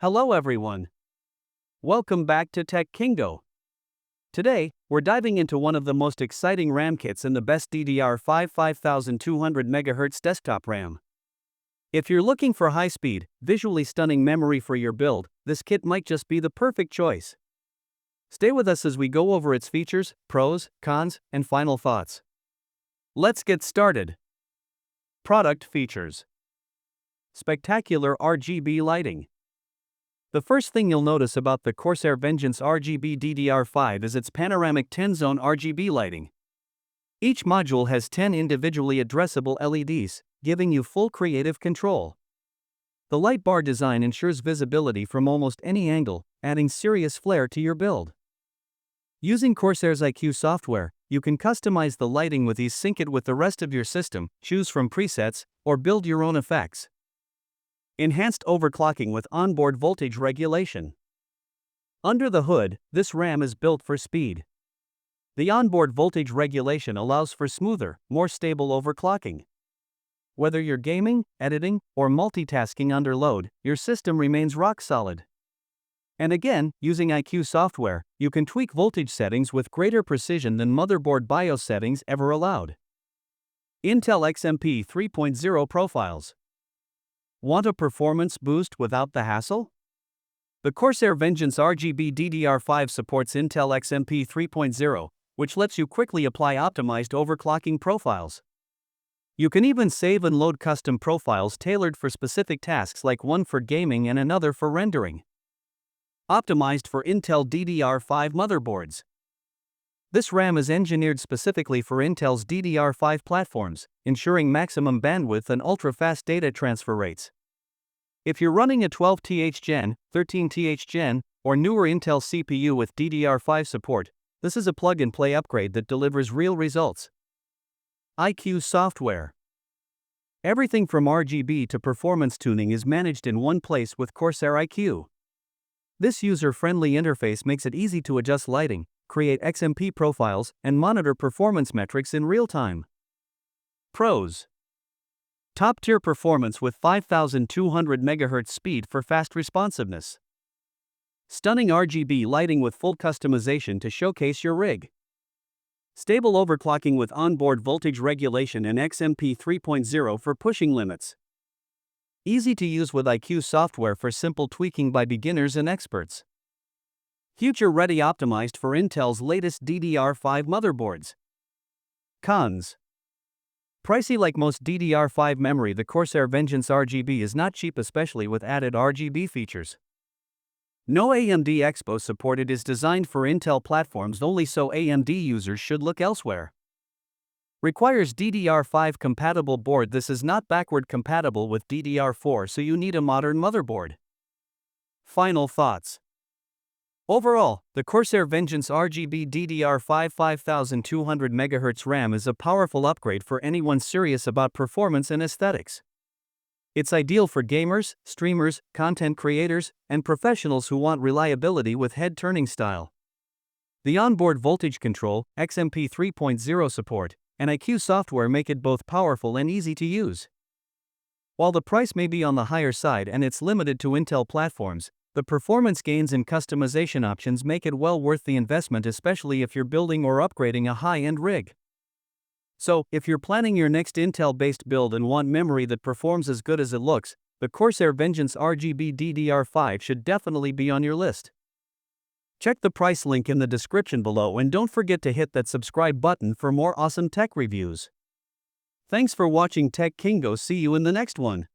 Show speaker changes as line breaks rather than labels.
Hello everyone. Welcome back to Tech Kingo. Today, we're diving into one of the most exciting RAM kits and the best DDR5 5200MHz desktop RAM. If you're looking for high-speed, visually stunning memory for your build, this kit might just be the perfect choice. Stay with us as we go over its features, pros, cons, and final thoughts. Let's get started. Product features. Spectacular RGB lighting. The first thing you'll notice about the Corsair Vengeance RGB DDR5 is its panoramic 10-zone RGB lighting. Each module has 10 individually addressable LEDs, giving you full creative control. The light bar design ensures visibility from almost any angle, adding serious flair to your build. Using Corsair's IQ software, you can customize the lighting with ease, sync it with the rest of your system, choose from presets, or build your own effects. Enhanced overclocking with onboard voltage regulation. Under the hood, this RAM is built for speed. The onboard voltage regulation allows for smoother, more stable overclocking. Whether you're gaming, editing, or multitasking under load, your system remains rock solid. And again, using IQ software, you can tweak voltage settings with greater precision than motherboard BIOS settings ever allowed. Intel XMP 3.0 profiles. Want a performance boost without the hassle? The Corsair Vengeance RGB DDR5 supports Intel XMP 3.0, which lets you quickly apply optimized overclocking profiles. You can even save and load custom profiles tailored for specific tasks, like one for gaming and another for rendering. Optimized for Intel DDR5 motherboards. This RAM is engineered specifically for Intel's DDR5 platforms, ensuring maximum bandwidth and ultra-fast data transfer rates. If you're running a 12th Gen, 13th Gen, or newer Intel CPU with DDR5 support, this is a plug-and-play upgrade that delivers real results. IQ software. Everything from RGB to performance tuning is managed in one place with Corsair IQ. This user-friendly interface makes it easy to adjust lighting, create XMP profiles, and monitor performance metrics in real time. Pros. Top-tier performance with 5200 MHz speed for fast responsiveness. Stunning RGB lighting with full customization to showcase your rig. Stable overclocking with onboard voltage regulation and XMP 3.0 for pushing limits. Easy to use with IQ software for simple tweaking by beginners and experts. Future-ready, optimized for Intel's latest DDR5 motherboards. Cons. Pricey. Like most DDR5 memory, the Corsair Vengeance RGB is not cheap, especially with added RGB features. No AMD Expo supported. Is designed for Intel platforms only, so AMD users should look elsewhere. Requires DDR5 compatible board. This is not backward compatible with DDR4, so you need a modern motherboard. Final thoughts. Overall, the Corsair Vengeance RGB DDR5 5200MHz RAM is a powerful upgrade for anyone serious about performance and aesthetics. It's ideal for gamers, streamers, content creators, and professionals who want reliability with head-turning style. The onboard voltage control, XMP 3.0 support, and IQ software make it both powerful and easy to use. While the price may be on the higher side and it's limited to Intel platforms, the performance gains and customization options make it well worth the investment, especially if you're building or upgrading a high-end rig. So, if you're planning your next Intel-based build and want memory that performs as good as it looks, the Corsair Vengeance RGB DDR5 should definitely be on your list. Check the price link in the description below, and don't forget to hit that subscribe button for more awesome tech reviews. Thanks for watching Tech Kingo. See you in the next one.